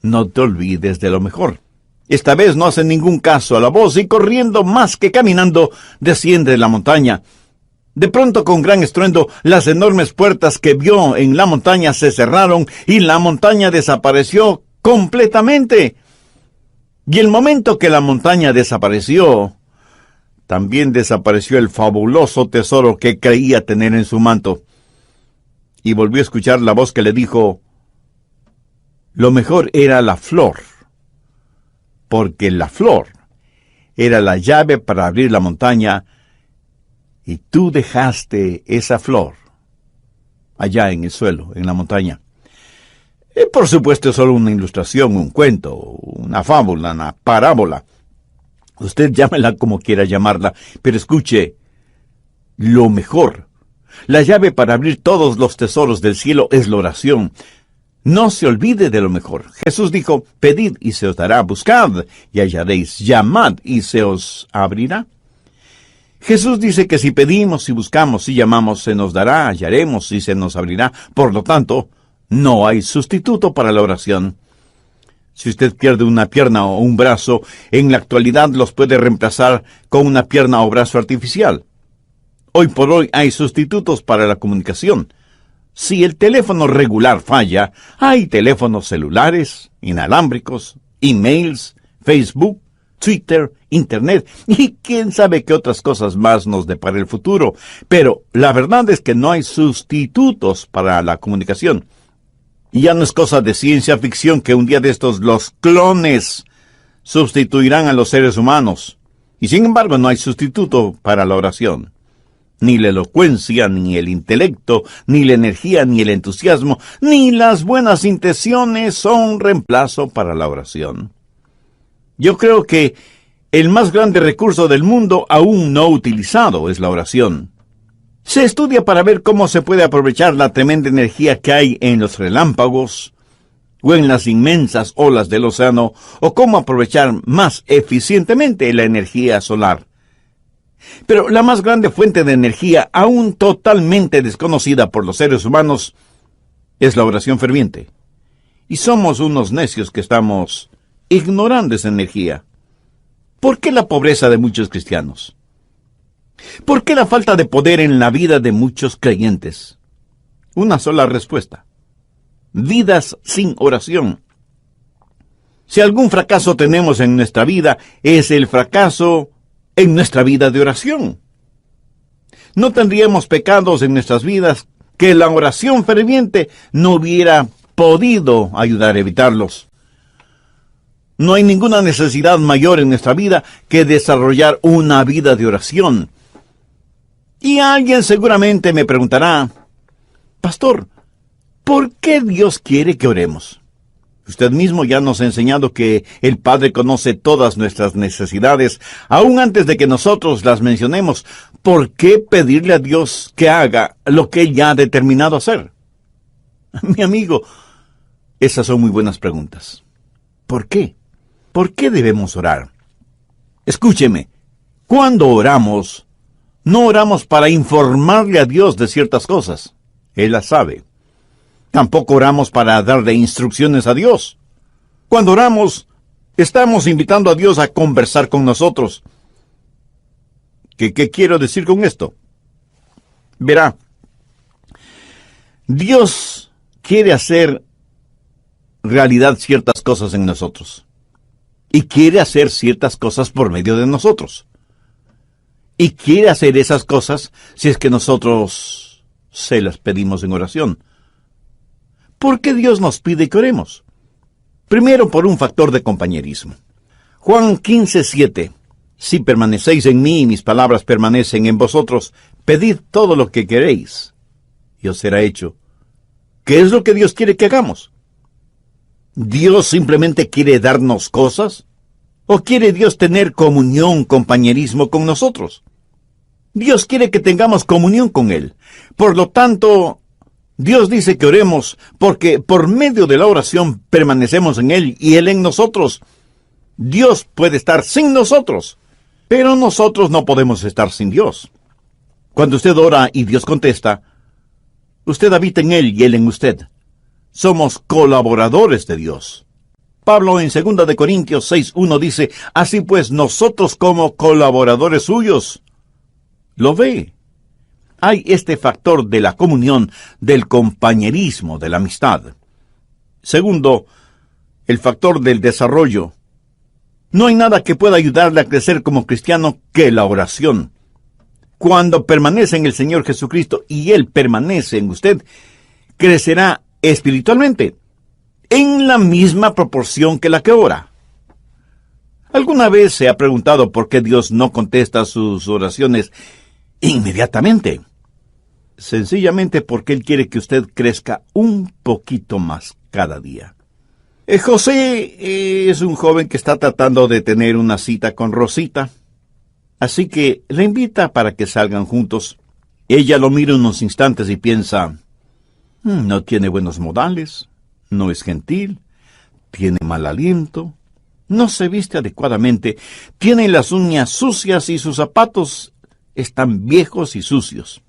no te olvides de lo mejor. Esta vez no hace ningún caso a la voz y corriendo más que caminando, desciende de la montaña. De pronto, con gran estruendo, las enormes puertas que vio en la montaña se cerraron y la montaña desapareció completamente. Y el momento que la montaña desapareció, también desapareció el fabuloso tesoro que creía tener en su manto. Y volvió a escuchar la voz que le dijo: lo mejor era la flor, porque la flor era la llave para abrir la montaña, y tú dejaste esa flor allá en el suelo, en la montaña. Por supuesto, es solo una ilustración, un cuento, una fábula, una parábola. Usted llámela como quiera llamarla, pero escuche, lo mejor, la llave para abrir todos los tesoros del cielo es la oración. No se olvide de lo mejor. Jesús dijo: pedid y se os dará, buscad y hallaréis, llamad y se os abrirá. Jesús dice que si pedimos, si buscamos, si llamamos, se nos dará, hallaremos y se nos abrirá. Por lo tanto, no hay sustituto para la oración. Si usted pierde una pierna o un brazo, en la actualidad los puede reemplazar con una pierna o brazo artificial. Hoy por hoy hay sustitutos para la comunicación. Si el teléfono regular falla, hay teléfonos celulares, inalámbricos, emails, Facebook, Twitter, Internet y quién sabe qué otras cosas más nos depara el futuro. Pero la verdad es que no hay sustitutos para la comunicación. Y ya no es cosa de ciencia ficción que un día de estos los clones sustituirán a los seres humanos. Y sin embargo no hay sustituto para la oración. Ni la elocuencia, ni el intelecto, ni la energía, ni el entusiasmo, ni las buenas intenciones son reemplazo para la oración. Yo creo que el más grande recurso del mundo aún no utilizado es la oración. Se estudia para ver cómo se puede aprovechar la tremenda energía que hay en los relámpagos o en las inmensas olas del océano, o cómo aprovechar más eficientemente la energía solar. Pero la más grande fuente de energía, aún totalmente desconocida por los seres humanos, es la oración ferviente. Y somos unos necios que estamos ignorando esa energía. ¿Por qué la pobreza de muchos cristianos? ¿Por qué la falta de poder en la vida de muchos creyentes? Una sola respuesta: vidas sin oración. Si algún fracaso tenemos en nuestra vida, es el fracaso en nuestra vida de oración. No tendríamos pecados en nuestras vidas que la oración ferviente no hubiera podido ayudar a evitarlos. No hay ninguna necesidad mayor en nuestra vida que desarrollar una vida de oración. Y alguien seguramente me preguntará: pastor, ¿por qué Dios quiere que oremos? Usted mismo ya nos ha enseñado que el Padre conoce todas nuestras necesidades, aún antes de que nosotros las mencionemos. ¿Por qué pedirle a Dios que haga lo que Él ya ha determinado hacer? Mi amigo, esas son muy buenas preguntas. ¿Por qué? ¿Por qué debemos orar? Escúcheme, cuando oramos, no oramos para informarle a Dios de ciertas cosas. Él las sabe. Tampoco oramos para darle instrucciones a Dios. Cuando oramos, estamos invitando a Dios a conversar con nosotros. ¿Qué quiero decir con esto? Verá, Dios quiere hacer realidad ciertas cosas en nosotros. Y quiere hacer ciertas cosas por medio de nosotros. Y quiere hacer esas cosas si es que nosotros se las pedimos en oración. ¿Por qué Dios nos pide que oremos? Primero, por un factor de compañerismo. Juan 15:7. Si permanecéis en mí y mis palabras permanecen en vosotros, pedid todo lo que queréis, y os será hecho. ¿Qué es lo que Dios quiere que hagamos? ¿Dios simplemente quiere darnos cosas? ¿O quiere Dios tener comunión, compañerismo con nosotros? Dios quiere que tengamos comunión con Él. Por lo tanto, Dios dice que oremos porque por medio de la oración permanecemos en Él y Él en nosotros. Dios puede estar sin nosotros, pero nosotros no podemos estar sin Dios. Cuando usted ora y Dios contesta, usted habita en Él y Él en usted. Somos colaboradores de Dios. Pablo en 2 de Corintios 6:1 dice, así pues nosotros como colaboradores suyos. ¿Lo ve? Hay este factor de la comunión, del compañerismo, de la amistad. Segundo, el factor del desarrollo. No hay nada que pueda ayudarle a crecer como cristiano que la oración. Cuando permanece en el Señor Jesucristo y Él permanece en usted, crecerá espiritualmente en la misma proporción que la que ora. ¿Alguna vez se ha preguntado por qué Dios no contesta sus oraciones inmediatamente? Sencillamente porque Él quiere que usted crezca un poquito más cada día. José es un joven que está tratando de tener una cita con Rosita, así que le invita para que salgan juntos. Ella lo mira unos instantes y piensa, no tiene buenos modales, no es gentil, tiene mal aliento, no se viste adecuadamente, tiene las uñas sucias y sus zapatos están viejos y sucios.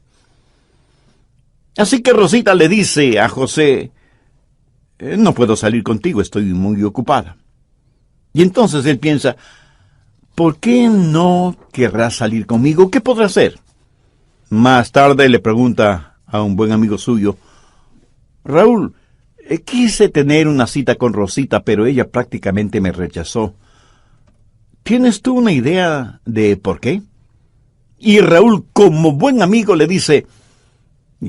Así que Rosita le dice a José, no puedo salir contigo, estoy muy ocupada. Y entonces él piensa, ¿por qué no querrás salir conmigo? ¿Qué podrá hacer? Más tarde le pregunta a un buen amigo suyo, Raúl, quise tener una cita con Rosita, pero ella prácticamente me rechazó. ¿Tienes tú una idea de por qué? Y Raúl, como buen amigo, le dice,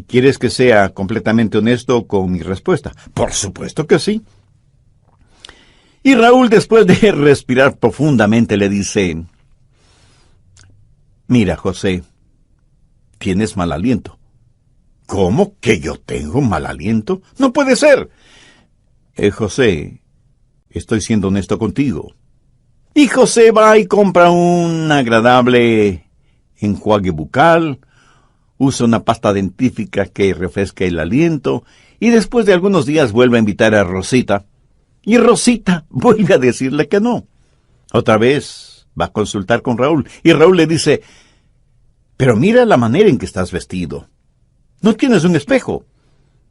¿quieres que sea completamente honesto con mi respuesta? Por supuesto que sí. Y Raúl, después de respirar profundamente, le dice, mira, José, tienes mal aliento. ¿Cómo que yo tengo mal aliento? No puede ser. José, estoy siendo honesto contigo. Y José va y compra un agradable enjuague bucal, usa una pasta dentífrica que refresca el aliento, y después de algunos días vuelve a invitar a Rosita, y Rosita vuelve a decirle que no. Otra vez va a consultar con Raúl, y Raúl le dice, pero mira la manera en que estás vestido. No tienes un espejo.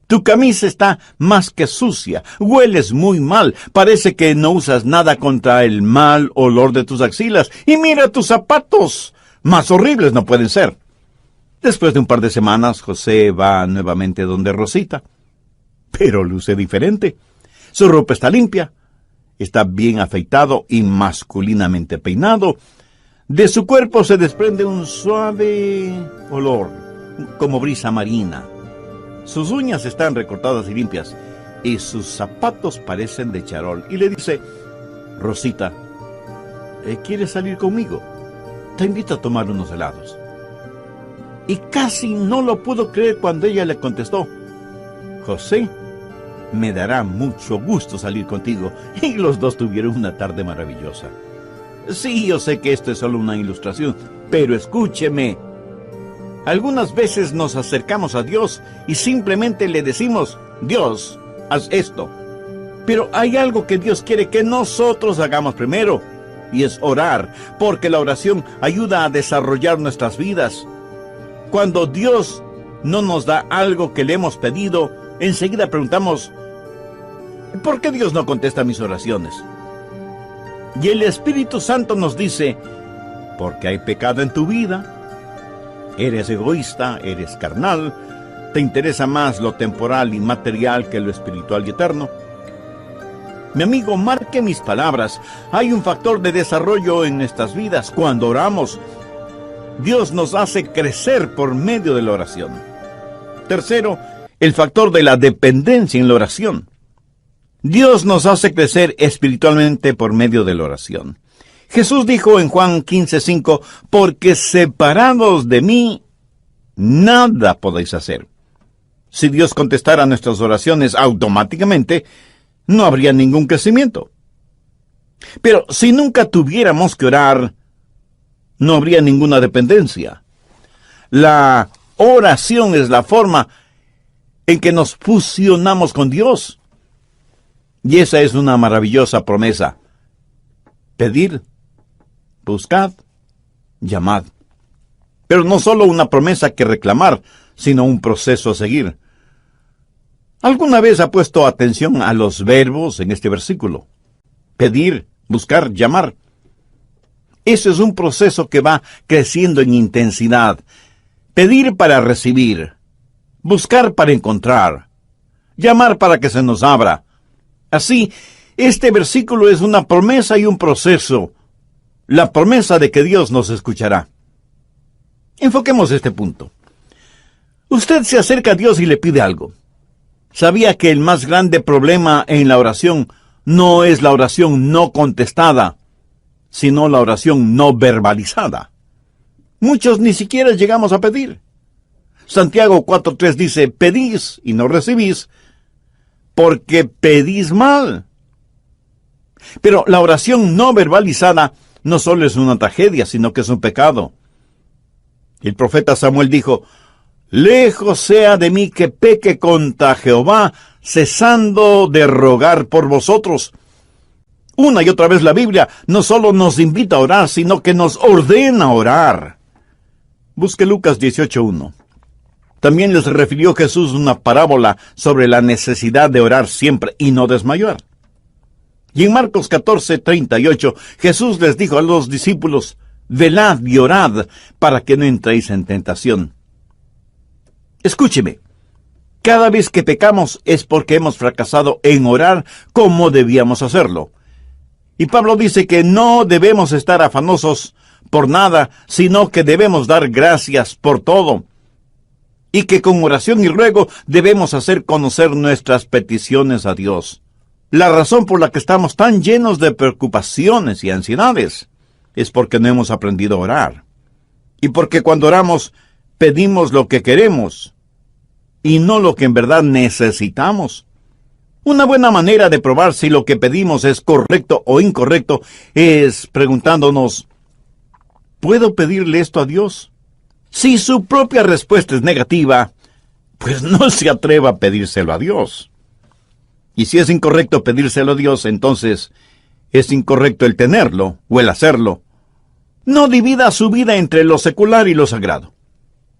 Tu camisa está más que sucia, hueles muy mal, parece que no usas nada contra el mal olor de tus axilas, y mira tus zapatos, más horribles no pueden ser. Después de un par de semanas, José va nuevamente donde Rosita, pero luce diferente. Su ropa está limpia, está bien afeitado y masculinamente peinado. De su cuerpo se desprende un suave olor, como brisa marina. Sus uñas están recortadas y limpias, y sus zapatos parecen de charol. Y le dice, Rosita, ¿quieres salir conmigo? Te invito a tomar unos helados. Y casi no lo pudo creer cuando ella le contestó, José, me dará mucho gusto salir contigo. Y los dos tuvieron una tarde maravillosa. Sí, yo sé que esto es solo una ilustración, pero escúcheme. Algunas veces nos acercamos a Dios y simplemente le decimos, Dios, haz esto. Pero hay algo que Dios quiere que nosotros hagamos primero, y es orar, porque la oración ayuda a desarrollar nuestras vidas. Cuando Dios no nos da algo que le hemos pedido, enseguida preguntamos, ¿por qué Dios no contesta mis oraciones? Y el Espíritu Santo nos dice, porque hay pecado en tu vida, eres egoísta, eres carnal, te interesa más lo temporal y material que lo espiritual y eterno. Mi amigo, marque mis palabras, hay un factor de desarrollo en nuestras vidas. Cuando oramos, Dios nos hace crecer por medio de la oración. Tercero, el factor de la dependencia en la oración. Dios nos hace crecer espiritualmente por medio de la oración. Jesús dijo en Juan 15:5, porque separados de mí, nada podéis hacer. Si Dios contestara nuestras oraciones automáticamente, no habría ningún crecimiento. Pero si nunca tuviéramos que orar, no habría ninguna dependencia. La oración es la forma en que nos fusionamos con Dios. Y esa es una maravillosa promesa. Pedir, buscad, llamad. Pero no solo una promesa que reclamar, sino un proceso a seguir. ¿Alguna vez ha puesto atención a los verbos en este versículo? pedir, buscar, llamar. Eso es un proceso que va creciendo en intensidad. Pedir para recibir, buscar para encontrar, llamar para que se nos abra. Así, este versículo es una promesa y un proceso. La promesa de que Dios nos escuchará. Enfoquemos este punto. Usted se acerca a Dios y le pide algo. ¿Sabía que el más grande problema en la oración no es la oración no contestada, sino la oración no verbalizada? Muchos ni siquiera llegamos a pedir. Santiago 4:3 dice, pedís y no recibís, porque pedís mal. Pero la oración no verbalizada no solo es una tragedia, sino que es un pecado. El profeta Samuel dijo, lejos sea de mí que peque contra Jehová, cesando de rogar por vosotros. Una y otra vez la Biblia no solo nos invita a orar, sino que nos ordena orar. Busque Lucas 18:1. También les refirió Jesús una parábola sobre la necesidad de orar siempre y no desmayar. Y en Marcos 14:38, Jesús les dijo a los discípulos, velad y orad para que no entréis en tentación. Escúcheme, cada vez que pecamos es porque hemos fracasado en orar como debíamos hacerlo. Y Pablo dice que no debemos estar afanosos por nada, sino que debemos dar gracias por todo. Y que con oración y ruego debemos hacer conocer nuestras peticiones a Dios. La razón por la que estamos tan llenos de preocupaciones y ansiedades es porque no hemos aprendido a orar. Y porque cuando oramos, pedimos lo que queremos y no lo que en verdad necesitamos. Una buena manera de probar si lo que pedimos es correcto o incorrecto es preguntándonos, ¿puedo pedirle esto a Dios? Si su propia respuesta es negativa, pues no se atreva a pedírselo a Dios. Y si es incorrecto pedírselo a Dios, entonces es incorrecto el tenerlo o el hacerlo. No divida su vida entre lo secular y lo sagrado.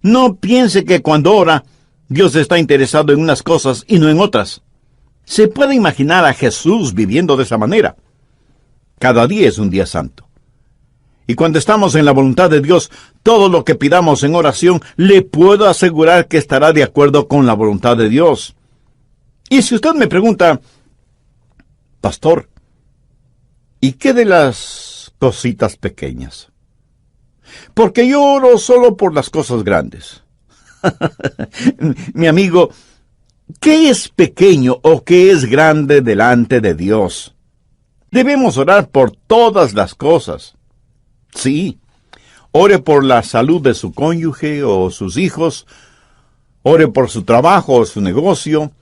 No piense que cuando ora, Dios está interesado en unas cosas y no en otras. Se puede imaginar a Jesús viviendo de esa manera. Cada día es un día santo. Y cuando estamos en la voluntad de Dios, todo lo que pidamos en oración, le puedo asegurar que estará de acuerdo con la voluntad de Dios. Y si usted me pregunta, pastor, ¿y qué de las cositas pequeñas? Porque yo oro solo por las cosas grandes. Mi amigo, ¿qué es pequeño o qué es grande delante de Dios? Debemos orar por todas las cosas. Sí, ore por la salud de su cónyuge o sus hijos, ore por su trabajo o su negocio,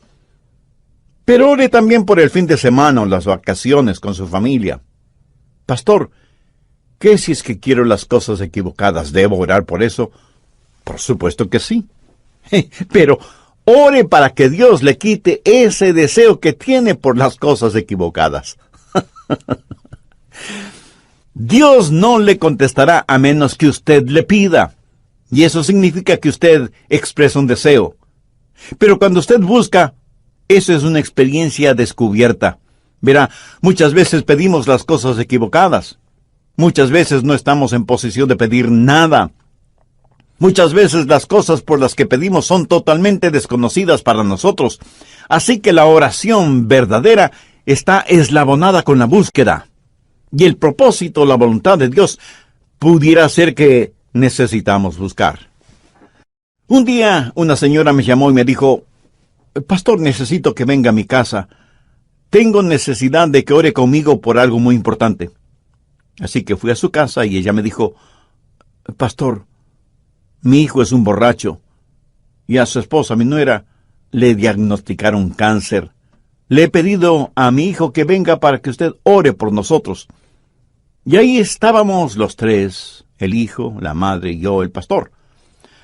pero ore también por el fin de semana o las vacaciones con su familia. Pastor, ¿qué si es que quiero las cosas equivocadas? ¿Debo orar por eso? Por supuesto que sí. Pero ore para que Dios le quite ese deseo que tiene por las cosas equivocadas. Dios no le contestará a menos que usted le pida. Y eso significa que usted expresa un deseo. Pero cuando usted busca, eso es una experiencia descubierta. Verá, muchas veces pedimos las cosas equivocadas. Muchas veces no estamos en posición de pedir nada. Muchas veces las cosas por las que pedimos son totalmente desconocidas para nosotros. Así que la oración verdadera está eslabonada con la búsqueda. Y el propósito, la voluntad de Dios, pudiera ser que necesitamos buscar. Un día una señora me llamó y me dijo, pastor, necesito que venga a mi casa. Tengo necesidad de que ore conmigo por algo muy importante. Así que fui a su casa y ella me dijo, pastor, mi hijo es un borracho. Y a su esposa, mi nuera, le diagnosticaron cáncer. Le he pedido a mi hijo que venga para que usted ore por nosotros. Y ahí estábamos los tres, el hijo, la madre y yo, el pastor.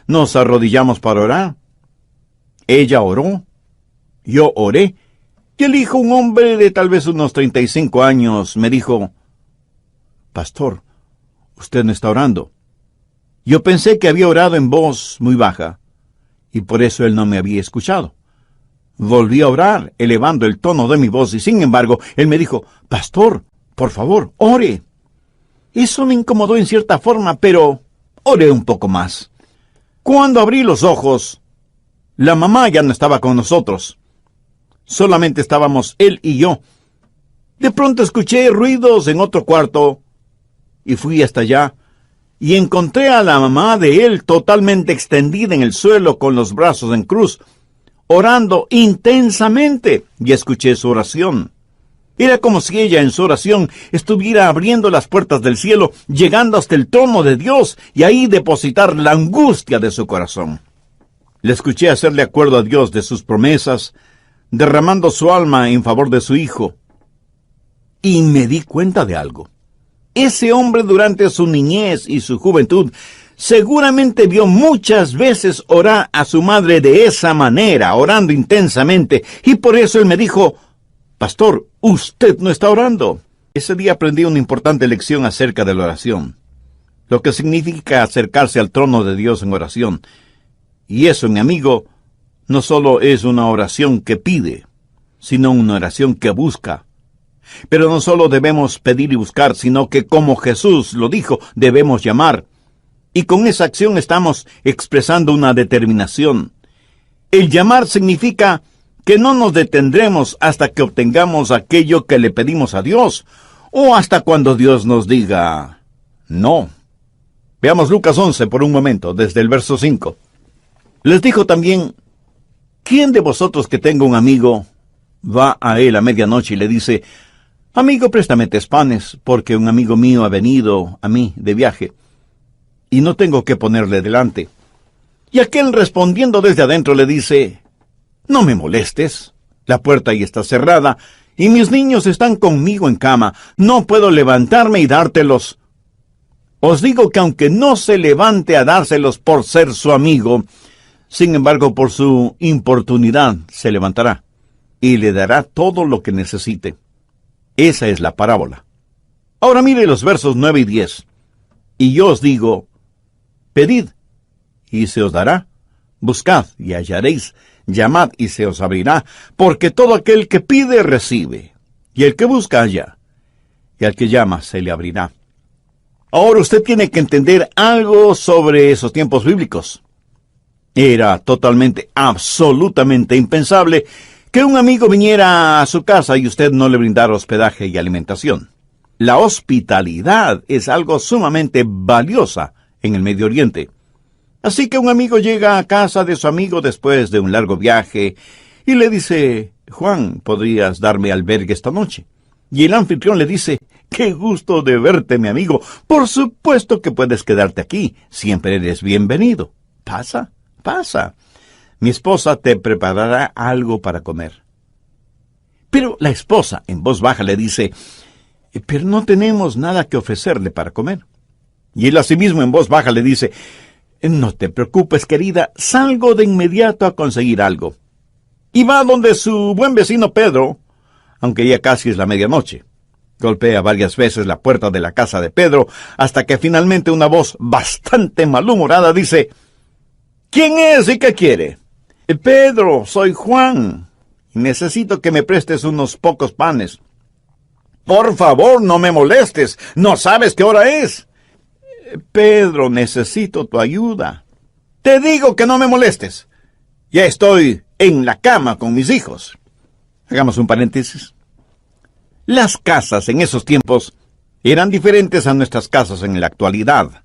Nos arrodillamos para orar. Ella oró, yo oré, y el hijo, un hombre de tal vez unos 35 años, me dijo, pastor, usted no está orando. Yo pensé que había orado en voz muy baja, y por eso él no me había escuchado. Volví a orar, elevando el tono de mi voz, y sin embargo, él me dijo, pastor, Por favor, ore. Eso me incomodó en cierta forma, pero oré un poco más. Cuando abrí los ojos, la mamá ya no estaba con nosotros. Solamente estábamos él y yo. De pronto escuché ruidos en otro cuarto y fui hasta allá y encontré a la mamá de él totalmente extendida en el suelo con los brazos en cruz, orando intensamente, y escuché su oración. Era como si ella en su oración estuviera abriendo las puertas del cielo, llegando hasta el trono de Dios y ahí depositar la angustia de su corazón. Le escuché hacerle acuerdo a Dios de sus promesas, derramando su alma en favor de su hijo. Y me di cuenta de algo. Ese hombre durante su niñez y su juventud seguramente vio muchas veces orar a su madre de esa manera, orando intensamente, y por eso él me dijo: Pastor, usted no está orando. Ese día aprendí una importante lección acerca de la oración, lo que significa acercarse al trono de Dios en oración. Y eso, mi amigo, no solo es una oración que pide, sino una oración que busca. Pero no solo debemos pedir y buscar, sino que, como Jesús lo dijo, debemos llamar. Y con esa acción estamos expresando una determinación. El llamar significa que no nos detendremos hasta que obtengamos aquello que le pedimos a Dios, o hasta cuando Dios nos diga no. Veamos Lucas 11 por un momento, desde el verso 5. Les dijo también: ¿quién de vosotros que tenga un amigo va a él a medianoche y le dice: Amigo, préstame 3 panes, porque un amigo mío ha venido a mí de viaje, y no tengo que ponerle delante? Y aquel respondiendo desde adentro le dice: No me molestes, la puerta ya está cerrada, y mis niños están conmigo en cama, no puedo levantarme y dártelos. Os digo que aunque no se levante a dárselos por ser su amigo, sin embargo por su importunidad se levantará, y le dará todo lo que necesite. Esa es la parábola. Ahora mire los versos 9 y 10. Y yo os digo: pedid, y se os dará; buscad, y hallaréis; llamad, y se os abrirá, porque todo aquel que pide, recibe; y el que busca, halla; y al que llama, se le abrirá. Ahora usted tiene que entender algo sobre esos tiempos bíblicos. Era totalmente, absolutamente impensable que un amigo viniera a su casa y usted no le brindara hospedaje y alimentación. La hospitalidad es algo sumamente valiosa en el Medio Oriente. Así que un amigo llega a casa de su amigo después de un largo viaje y le dice: Juan, ¿podrías darme albergue esta noche? Y el anfitrión le dice: ¡qué gusto de verte, mi amigo! Por supuesto que puedes quedarte aquí, siempre eres bienvenido. Pasa. Mi esposa te preparará algo para comer. Pero la esposa, en voz baja, le dice: pero no tenemos nada que ofrecerle para comer. Y él asimismo en voz baja le dice: no te preocupes, querida, salgo de inmediato a conseguir algo. Y va donde su buen vecino Pedro, aunque ya casi es la medianoche. Golpea varias veces la puerta de la casa de Pedro, hasta que finalmente una voz bastante malhumorada dice: ¿quién es y qué quiere? Pedro, soy Juan. Necesito que me prestes unos pocos panes. Por favor, no me molestes. ¿No sabes qué hora es? Pedro, necesito tu ayuda. Te digo que no me molestes. Ya estoy en la cama con mis hijos. Hagamos un paréntesis. Las casas en esos tiempos eran diferentes a nuestras casas en la actualidad.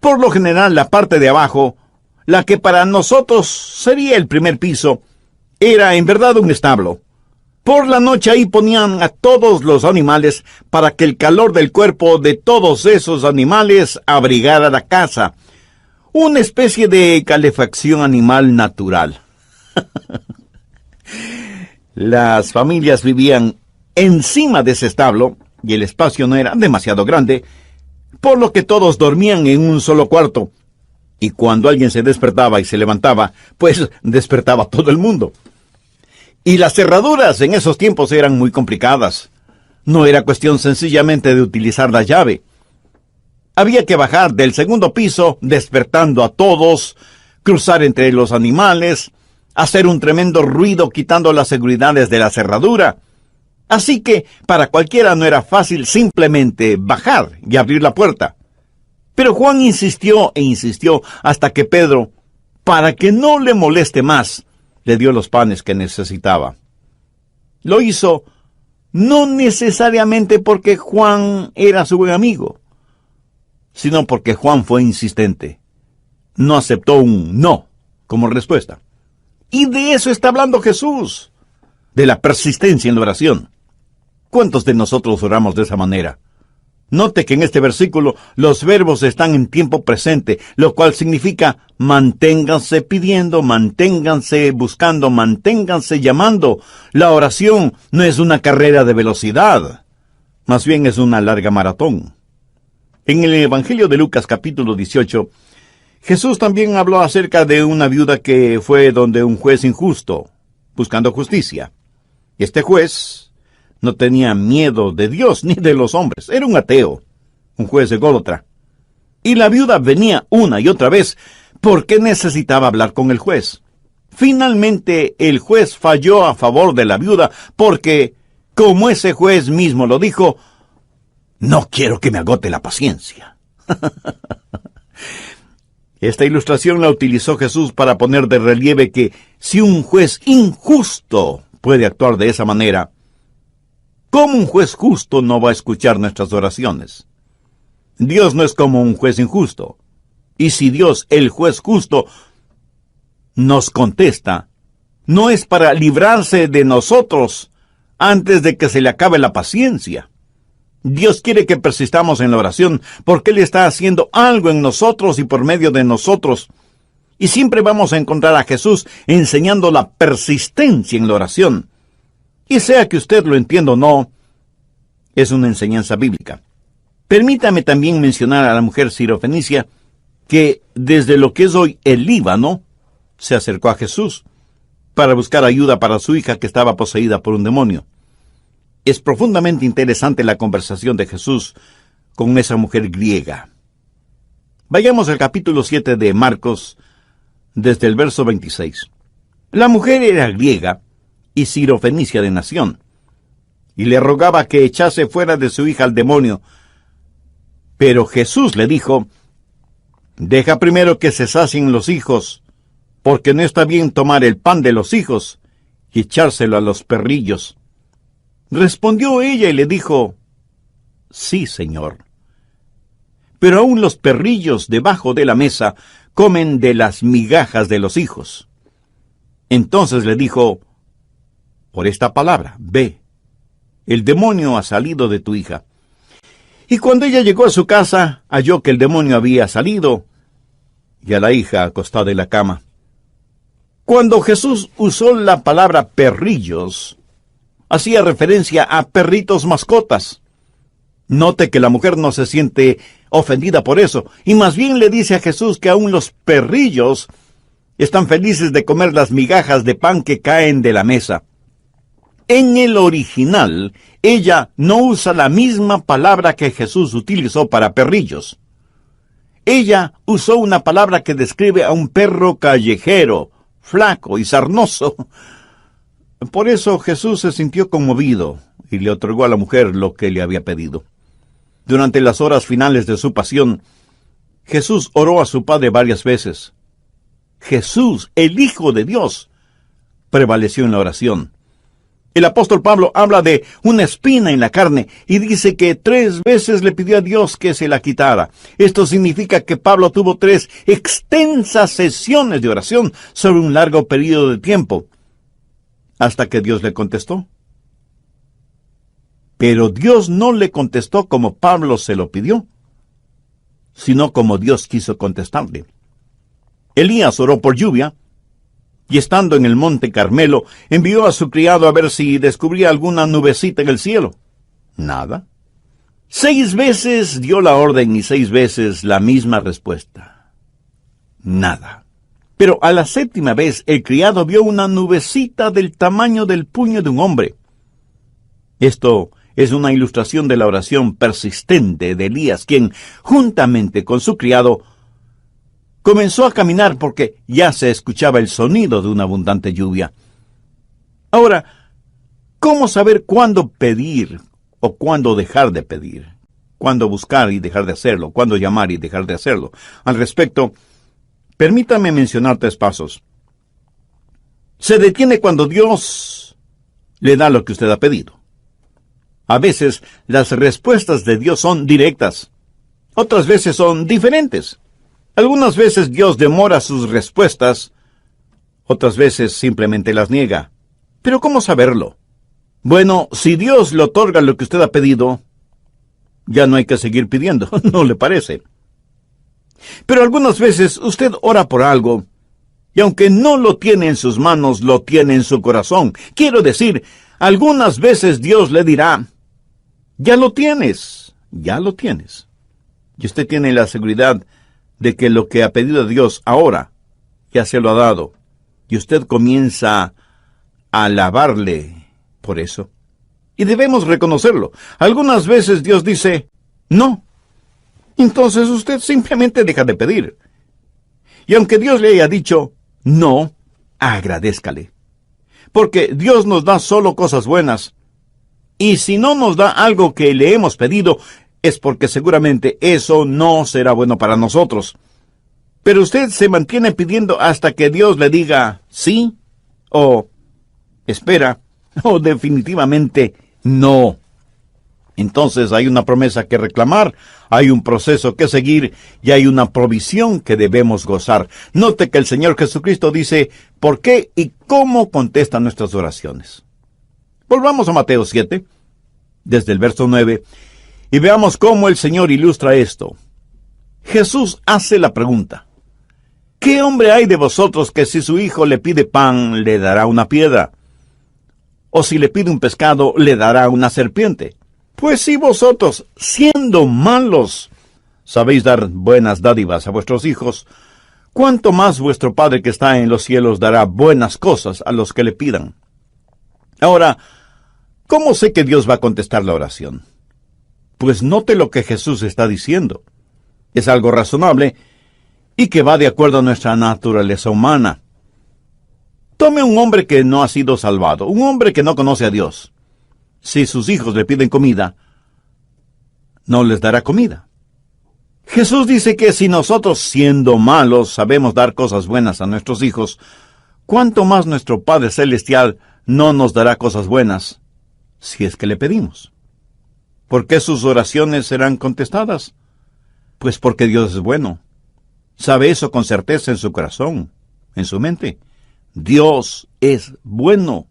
Por lo general, la parte de abajo, la que para nosotros sería el primer piso, era en verdad un establo. Por la noche ahí ponían a todos los animales para que el calor del cuerpo de todos esos animales abrigara la casa. Una especie de calefacción animal natural. Las familias vivían encima de ese establo y el espacio no era demasiado grande, por lo que todos dormían en un solo cuarto. Y cuando alguien se despertaba y se levantaba, pues despertaba todo el mundo. Y las cerraduras en esos tiempos eran muy complicadas. No era cuestión sencillamente de utilizar la llave. Había que bajar del segundo piso, despertando a todos, cruzar entre los animales, hacer un tremendo ruido quitando las seguridades de la cerradura. Así que para cualquiera no era fácil simplemente bajar y abrir la puerta. Pero Juan insistió e insistió hasta que Pedro, para que no le moleste más, le dio los panes que necesitaba. Lo hizo no necesariamente porque Juan era su buen amigo, sino porque Juan fue insistente. No aceptó un no como respuesta. Y de eso está hablando Jesús, de la persistencia en la oración. ¿Cuántos de nosotros oramos de esa manera? Note que en este versículo los verbos están en tiempo presente, lo cual significa manténganse pidiendo, manténganse buscando, manténganse llamando. La oración no es una carrera de velocidad, más bien es una larga maratón. En el Evangelio de Lucas capítulo 18, Jesús también habló acerca de una viuda que fue donde un juez injusto, buscando justicia. Este juez no tenía miedo de Dios ni de los hombres. Era un ateo, un juez ególatra. Y la viuda venía una y otra vez porque necesitaba hablar con el juez. Finalmente, el juez falló a favor de la viuda porque, como ese juez mismo lo dijo, no quiero que me agote la paciencia. Esta ilustración la utilizó Jesús para poner de relieve que si un juez injusto puede actuar de esa manera, ¿cómo un juez justo no va a escuchar nuestras oraciones? Dios no es como un juez injusto. Y si Dios, el juez justo, nos contesta, no es para librarse de nosotros antes de que se le acabe la paciencia. Dios quiere que persistamos en la oración porque Él está haciendo algo en nosotros y por medio de nosotros. Y siempre vamos a encontrar a Jesús enseñando la persistencia en la oración. Y sea que usted lo entienda o no, es una enseñanza bíblica. Permítame también mencionar a la mujer sirofenicia que desde lo que es hoy el Líbano se acercó a Jesús para buscar ayuda para su hija que estaba poseída por un demonio. Es profundamente interesante la conversación de Jesús con esa mujer griega. Vayamos al capítulo 7 de Marcos, desde el verso 26. La mujer era griega y sirofenicia de nación, y le rogaba que echase fuera de su hija al demonio. Pero Jesús le dijo, deja primero que se sacien los hijos, porque no está bien tomar el pan de los hijos y echárselo a los perrillos. Respondió ella y le dijo, sí, Señor. Pero aún los perrillos debajo de la mesa comen de las migajas de los hijos. Entonces le dijo, por esta palabra, ve, el demonio ha salido de tu hija. Y cuando ella llegó a su casa, halló que el demonio había salido, y a la hija acostada en la cama. Cuando Jesús usó la palabra perrillos, hacía referencia a perritos mascotas. Note que la mujer no se siente ofendida por eso, y más bien le dice a Jesús que aún los perrillos están felices de comer las migajas de pan que caen de la mesa. En el original, ella no usa la misma palabra que Jesús utilizó para perrillos. Ella usó una palabra que describe a un perro callejero, flaco y sarnoso. Por eso Jesús se sintió conmovido y le otorgó a la mujer lo que le había pedido. Durante las horas finales de su pasión, Jesús oró a su Padre varias veces. Jesús, el Hijo de Dios, prevaleció en la oración. El apóstol Pablo habla de una espina en la carne y dice que 3 veces le pidió a Dios que se la quitara. Esto significa que Pablo tuvo 3 extensas sesiones de oración sobre un largo periodo de tiempo, hasta que Dios le contestó. Pero Dios no le contestó como Pablo se lo pidió, sino como Dios quiso contestarle. Elías oró por lluvia, y estando en el monte Carmelo, envió a su criado a ver si descubría alguna nubecita en el cielo. Nada. 6 veces dio la orden y 6 veces la misma respuesta. Nada. Pero a la 7ª vez el criado vio una nubecita del tamaño del puño de un hombre. Esto es una ilustración de la oración persistente de Elías, quien, juntamente con su criado, comenzó a caminar porque ya se escuchaba el sonido de una abundante lluvia. Ahora, ¿Cómo saber cuándo pedir o cuándo dejar de pedir? Cuándo buscar y dejar de hacerlo, cuándo llamar y dejar de hacerlo. Al respecto, permítame mencionar 3 pasos. Se detiene cuando Dios le da lo que usted ha pedido. A veces las respuestas de Dios son directas. Otras veces son diferentes. Algunas veces Dios demora sus respuestas. Otras veces simplemente las niega. ¿Pero cómo saberlo? Bueno, si Dios le otorga lo que usted ha pedido, ya no hay que seguir pidiendo, ¿no le parece? Pero algunas veces usted ora por algo, y aunque no lo tiene en sus manos, lo tiene en su corazón. Quiero decir, algunas veces Dios le dirá, ya lo tienes. Y usted tiene la seguridad de que lo que ha pedido a Dios ahora, ya se lo ha dado. Y usted comienza a alabarle por eso. Y debemos reconocerlo. Algunas veces Dios dice, no. Entonces usted simplemente deja de pedir. Y aunque Dios le haya dicho, no, agradézcale. Porque Dios nos da solo cosas buenas. Y si no nos da algo que le hemos pedido, es porque seguramente eso no será bueno para nosotros. Pero usted se mantiene pidiendo hasta que Dios le diga sí, o espera, o definitivamente no. Entonces hay una promesa que reclamar, hay un proceso que seguir y hay una provisión que debemos gozar. Note que el Señor Jesucristo dice por qué y cómo contesta nuestras oraciones. Volvamos a Mateo 7, desde el verso 9, y veamos cómo el Señor ilustra esto. Jesús hace la pregunta, ¿qué hombre hay de vosotros que si su hijo le pide pan, le dará una piedra? ¿O si le pide un pescado, le dará una serpiente? Pues si vosotros, siendo malos, sabéis dar buenas dádivas a vuestros hijos, ¿cuánto más vuestro Padre que está en los cielos dará buenas cosas a los que le pidan? Ahora, ¿cómo sé que Dios va a contestar la oración? Pues note lo que Jesús está diciendo. Es algo razonable y que va de acuerdo a nuestra naturaleza humana. Tome un hombre que no ha sido salvado, un hombre que no conoce a Dios. Si sus hijos le piden comida, no les dará comida. Jesús dice que si nosotros, siendo malos, sabemos dar cosas buenas a nuestros hijos, ¿cuánto más nuestro Padre Celestial no nos dará cosas buenas si es que le pedimos? ¿Por qué sus oraciones serán contestadas? Pues porque Dios es bueno. Sabe eso con certeza en su corazón, en su mente. Dios es bueno.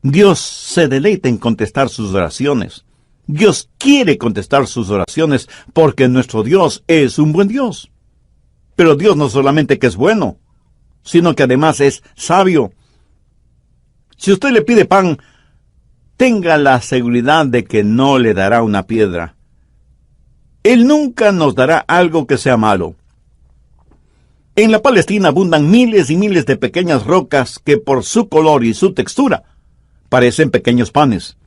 Dios se deleita en contestar sus oraciones. Dios quiere contestar sus oraciones porque nuestro Dios es un buen Dios. Pero Dios no solamente que es bueno, sino que además es sabio. Si usted le pide pan, tenga la seguridad de que no le dará una piedra. Él nunca nos dará algo que sea malo. En la Palestina abundan miles y miles de pequeñas rocas que por su color y su textura parecen pequeños panes.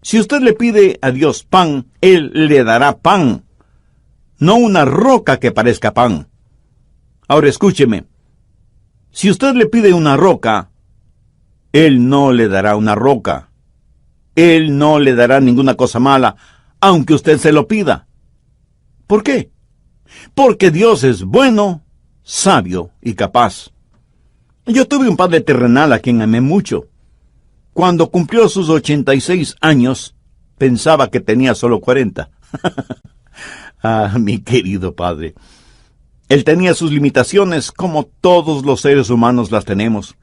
Si usted le pide a Dios pan, Él le dará pan, no una roca que parezca pan. Ahora escúcheme, si usted le pide una roca, Él no le dará una roca. Él no le dará ninguna cosa mala, aunque usted se lo pida. ¿Por qué? Porque Dios es bueno, sabio y capaz. Yo tuve un padre terrenal a quien amé mucho. Cuando cumplió sus 86 años, pensaba que tenía solo 40. Ah, mi querido padre. Él tenía sus limitaciones como todos los seres humanos las tenemos.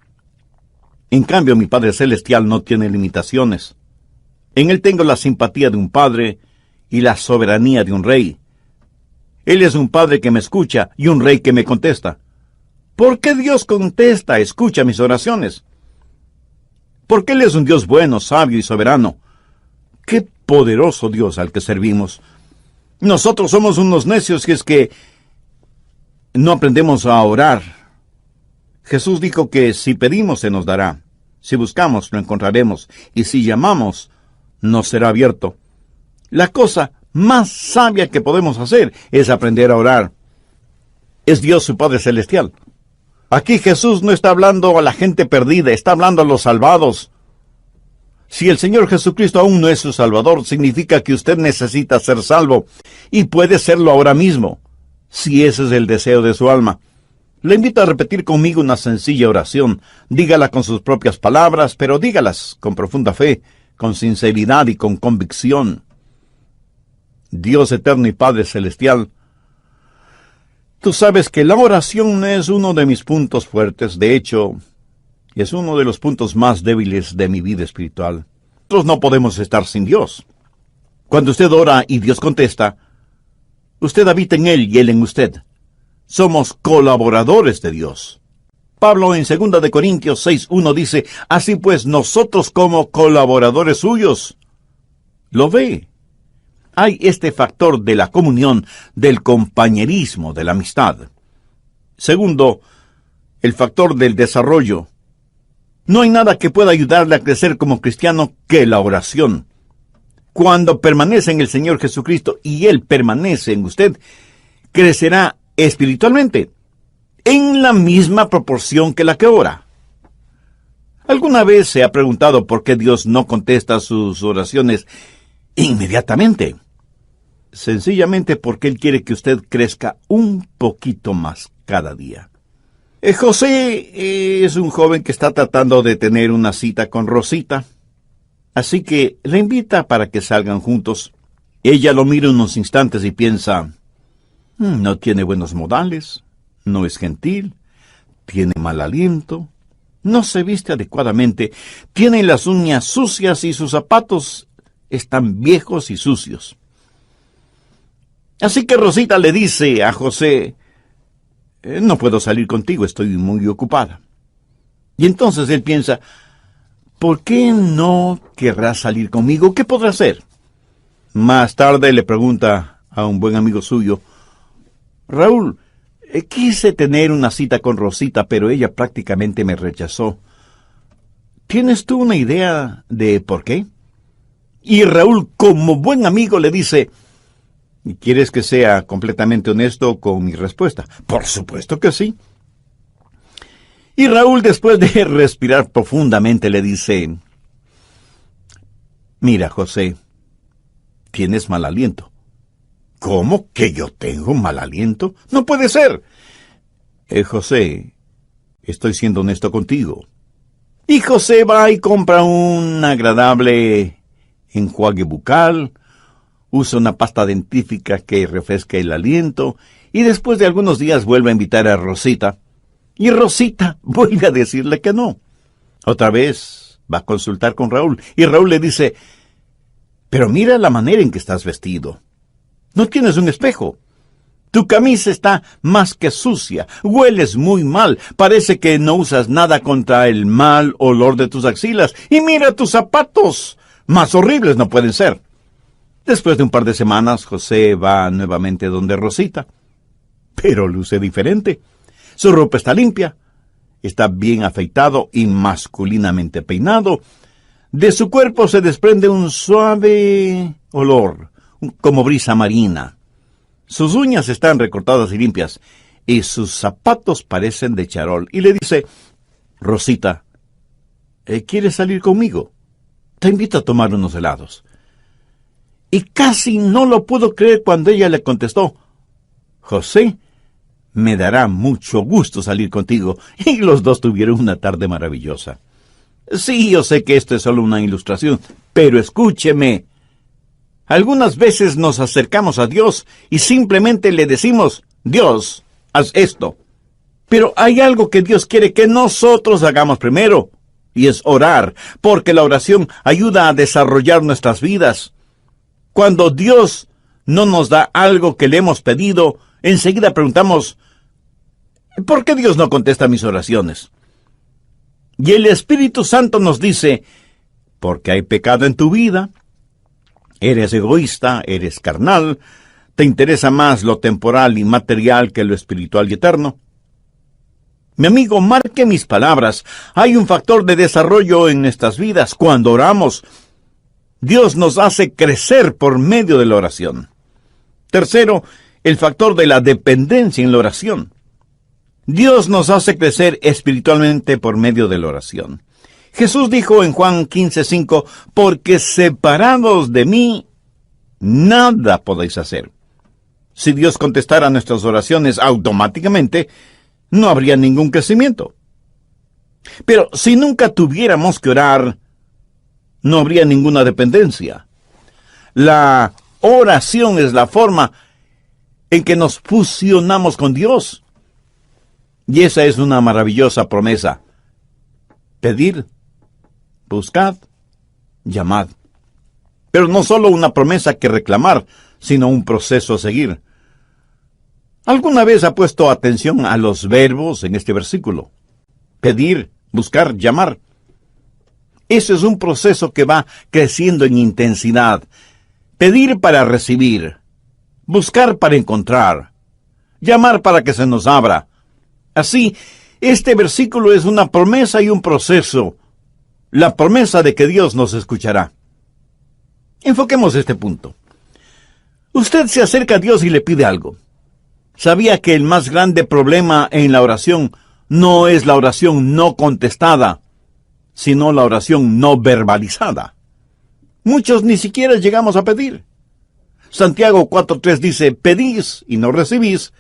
En cambio, mi Padre Celestial no tiene limitaciones. En Él tengo la simpatía de un padre y la soberanía de un rey. Él es un padre que me escucha y un rey que me contesta. ¿Por qué Dios escucha mis oraciones? Porque Él es un Dios bueno, sabio y soberano. ¡Qué poderoso Dios al que servimos! Nosotros somos unos necios si es que no aprendemos a orar. Jesús dijo que si pedimos se nos dará, si buscamos lo encontraremos, y si llamamos nos será abierto. La cosa más sabia que podemos hacer es aprender a orar. Es Dios su Padre Celestial. Aquí Jesús no está hablando a la gente perdida, está hablando a los salvados. Si el Señor Jesucristo aún no es su Salvador, significa que usted necesita ser salvo, y puede serlo ahora mismo, si ese es el deseo de su alma. Le invito a repetir conmigo una sencilla oración. Dígala con sus propias palabras, pero dígalas con profunda fe, con sinceridad y con convicción. Dios eterno y Padre celestial, tú sabes que la oración no es uno de mis puntos fuertes. De hecho, es uno de los puntos más débiles de mi vida espiritual. Nosotros no podemos estar sin Dios. Cuando usted ora y Dios contesta, usted habita en Él y Él en usted. Somos colaboradores de Dios. Pablo en 2 de Corintios 6:1 dice, así pues nosotros como colaboradores suyos. ¿Lo ve? Hay este factor de la comunión, del compañerismo, de la amistad. Segundo, el factor del desarrollo. No hay nada que pueda ayudarle a crecer como cristiano que la oración. Cuando permanece en el Señor Jesucristo y Él permanece en usted, crecerá espiritualmente en la misma proporción que la que ora. ¿Alguna vez se ha preguntado por qué Dios no contesta sus oraciones inmediatamente? Sencillamente porque Él quiere que usted crezca un poquito más cada día. José es un joven que está tratando de tener una cita con Rosita, así que le invita para que salgan juntos. Ella lo mira unos instantes y piensa, no tiene buenos modales, no es gentil, tiene mal aliento, no se viste adecuadamente, tiene las uñas sucias y sus zapatos están viejos y sucios. Así que Rosita le dice a José, no puedo salir contigo, estoy muy ocupada. Y entonces él piensa, ¿por qué no querrás salir conmigo? ¿Qué podrá hacer? Más tarde le pregunta a un buen amigo suyo, Raúl, quise tener una cita con Rosita, pero ella prácticamente me rechazó. ¿Tienes tú una idea de por qué? Y Raúl, como buen amigo, le dice, ¿quieres que sea completamente honesto con mi respuesta? Por supuesto que sí. Y Raúl, después de respirar profundamente, le dice, mira, José, tienes mal aliento. ¿Cómo que yo tengo mal aliento? No puede ser. José, estoy siendo honesto contigo. Y José va y compra un agradable enjuague bucal, usa una pasta dentífrica que refresca el aliento, y después de algunos días vuelve a invitar a Rosita, y Rosita vuelve a decirle que no. Otra vez va a consultar con Raúl, y Raúl le dice, pero mira la manera en que estás vestido. No tienes un espejo. Tu camisa está más que sucia, hueles muy mal, parece que no usas nada contra el mal olor de tus axilas, y mira tus zapatos, más horribles no pueden ser. Después de un par de semanas, José va nuevamente donde Rosita, pero luce diferente. Su ropa está limpia, está bien afeitado y masculinamente peinado. De su cuerpo se desprende un suave olor, como brisa marina. Sus uñas están recortadas y limpias, y sus zapatos parecen de charol. Y le dice, Rosita, ¿quieres salir conmigo? Te invito a tomar unos helados. Y casi no lo pudo creer cuando ella le contestó, José, me dará mucho gusto salir contigo. Y los dos tuvieron una tarde maravillosa. Sí, yo sé que esto es solo una ilustración, pero escúcheme. Algunas veces nos acercamos a Dios y simplemente le decimos, Dios, haz esto. Pero hay algo que Dios quiere que nosotros hagamos primero, y es orar, porque la oración ayuda a desarrollar nuestras vidas. Cuando Dios no nos da algo que le hemos pedido, enseguida preguntamos, ¿por qué Dios no contesta mis oraciones? Y el Espíritu Santo nos dice, porque hay pecado en tu vida, eres egoísta, eres carnal, te interesa más lo temporal y material que lo espiritual y eterno. Mi amigo, marque mis palabras. Hay un factor de desarrollo en nuestras vidas. Cuando oramos, Dios nos hace crecer por medio de la oración. Tercero, el factor de la dependencia en la oración. Dios nos hace crecer espiritualmente por medio de la oración. Jesús dijo en Juan 15:5, porque separados de mí, nada podéis hacer. Si Dios contestara nuestras oraciones automáticamente, no habría ningún crecimiento. Pero si nunca tuviéramos que orar, no habría ninguna dependencia. La oración es la forma en que nos fusionamos con Dios. Y esa es una maravillosa promesa. Pedid, buscad, llamad. Pero no solo una promesa que reclamar, sino un proceso a seguir. ¿Alguna vez ha puesto atención a los verbos en este versículo? Pedir, buscar, llamar. Eso es un proceso que va creciendo en intensidad. Pedir para recibir, buscar para encontrar, llamar para que se nos abra. Así, este versículo es una promesa y un proceso. La promesa de que Dios nos escuchará. Enfoquemos este punto. Usted se acerca a Dios y le pide algo. ¿Sabía que el más grande problema en la oración no es la oración no contestada, sino la oración no verbalizada? Muchos ni siquiera llegamos a pedir. Santiago 4:3 dice, pedís y no recibís,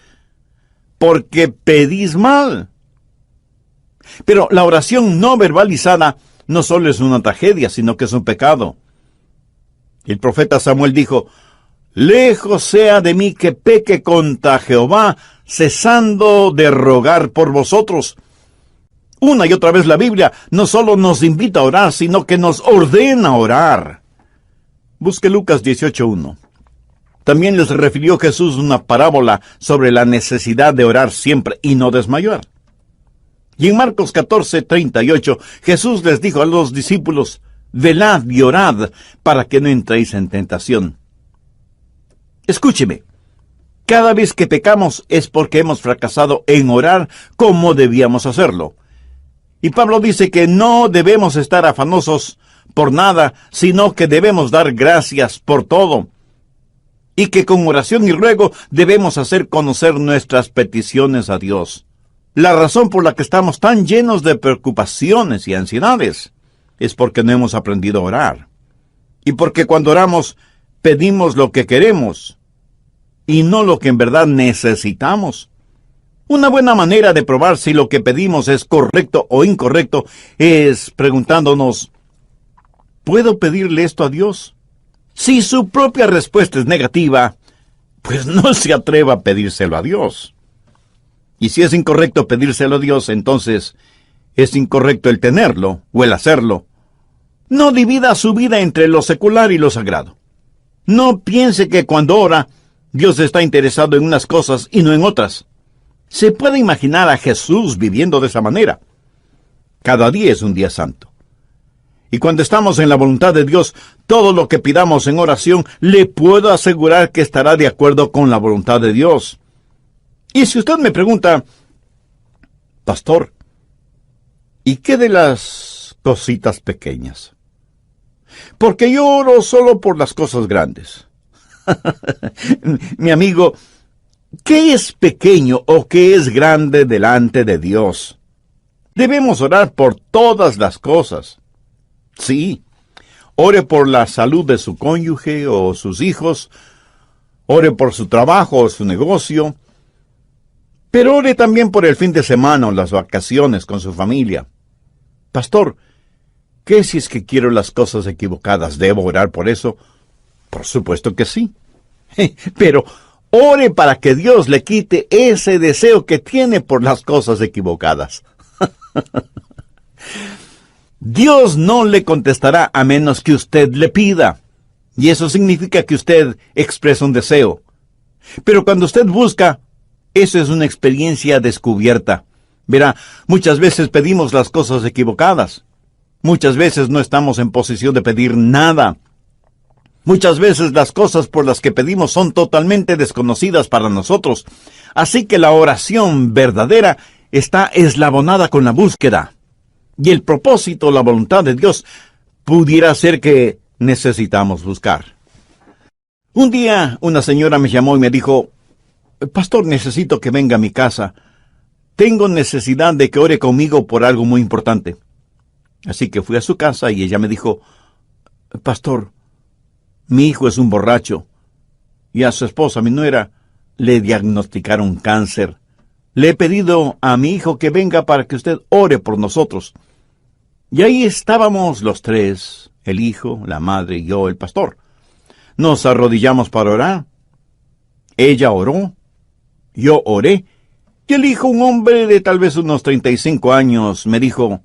porque pedís mal. Pero la oración no verbalizada no solo es una tragedia, sino que es un pecado. El profeta Samuel dijo, lejos sea de mí que peque contra Jehová, cesando de rogar por vosotros. Una y otra vez la Biblia no solo nos invita a orar, sino que nos ordena orar. Busque Lucas 18:1. También les refirió Jesús una parábola sobre la necesidad de orar siempre y no desmayar. Y en Marcos 14:38, Jesús les dijo a los discípulos, velad y orad para que no entréis en tentación. Escúcheme, cada vez que pecamos es porque hemos fracasado en orar como debíamos hacerlo. Y Pablo dice que no debemos estar afanosos por nada, sino que debemos dar gracias por todo. Y que con oración y ruego debemos hacer conocer nuestras peticiones a Dios. La razón por la que estamos tan llenos de preocupaciones y ansiedades es porque no hemos aprendido a orar. Y porque cuando oramos, pedimos lo que queremos y no lo que en verdad necesitamos. Una buena manera de probar si lo que pedimos es correcto o incorrecto es preguntándonos, ¿puedo pedirle esto a Dios? Si su propia respuesta es negativa, pues no se atreva a pedírselo a Dios. Y si es incorrecto pedírselo a Dios, entonces es incorrecto el tenerlo o el hacerlo. No divida su vida entre lo secular y lo sagrado. No piense que cuando ora, Dios está interesado en unas cosas y no en otras. Se puede imaginar a Jesús viviendo de esa manera. Cada día es un día santo. Y cuando estamos en la voluntad de Dios, todo lo que pidamos en oración, le puedo asegurar que estará de acuerdo con la voluntad de Dios. Y si usted me pregunta, pastor, ¿y qué de las cositas pequeñas? Porque yo oro solo por las cosas grandes. Mi amigo, ¿qué es pequeño o qué es grande delante de Dios? Debemos orar por todas las cosas. Sí, ore por la salud de su cónyuge o sus hijos, ore por su trabajo o su negocio, pero ore también por el fin de semana o las vacaciones con su familia. Pastor, ¿qué si es que quiero las cosas equivocadas? ¿Debo orar por eso? Por supuesto que sí. Pero ore para que Dios le quite ese deseo que tiene por las cosas equivocadas. Dios no le contestará a menos que usted le pida. Y eso significa que usted expresa un deseo. Pero cuando usted busca, eso es una experiencia descubierta. Verá, muchas veces pedimos las cosas equivocadas. Muchas veces no estamos en posición de pedir nada. Muchas veces las cosas por las que pedimos son totalmente desconocidas para nosotros. Así que la oración verdadera está eslabonada con la búsqueda. Y el propósito, la voluntad de Dios, pudiera ser que necesitamos buscar. Un día una señora me llamó y me dijo, pastor, necesito que venga a mi casa. Tengo necesidad de que ore conmigo por algo muy importante. Así que fui a su casa y ella me dijo, pastor, mi hijo es un borracho. Y a su esposa, mi nuera, le diagnosticaron cáncer. Le he pedido a mi hijo que venga para que usted ore por nosotros. Y ahí estábamos los tres, el hijo, la madre y yo, el pastor. Nos arrodillamos para orar. Ella oró, yo oré, y el hijo, un hombre de tal vez unos 35 años, me dijo,